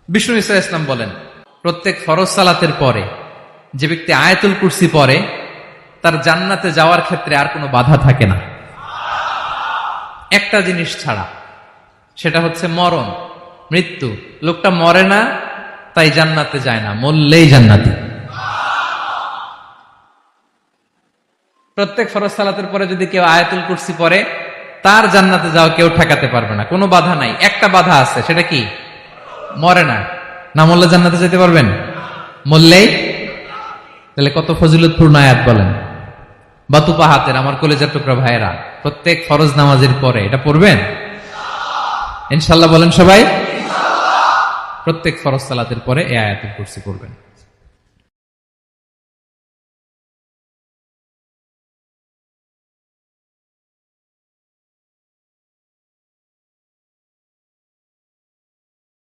বিষ্ণু ঈসা ইসলাম বলেন, প্রত্যেক ফরজ সালাতের পরে যে ব্যক্তি আয়াতুল কুরসি পড়ে তার জান্নাতে যাওয়ার ক্ষেত্রে আর কোনো বাধা থাকে না, একটা জিনিস ছাড়া, সেটা হচ্ছে মরণ, মৃত্যু। লোকটা মরে না তাই জান্নাতে যায় না, মরলেই জান্নাতি। প্রত্যেক ফরজ সালাতের পরে যদি কেউ আয়াতুল কুরসি পড়ে তার জান্নাতে যাওয়া কেউ ঠেকাতে পারবে না, কোনো বাধা নাই। একটা বাধা আছে, সেটা কি? মরে না। না মরলে জান্নাতে যেতে পারবেন? মরলেই। তাহলে কত ফজিলতপূর্ণ আয়াত বলেন। বাতুপা হাতের আমার কলেজার টুকরা ভাইয়েরা, প্রত্যেক ফরজ নামাজের পরে এটা পড়বেন ইনশাআল্লাহ। বলেন সবাই, প্রত্যেক ফরজ সালাতের পরে এই আয়াতুল কুরসি পড়বেন।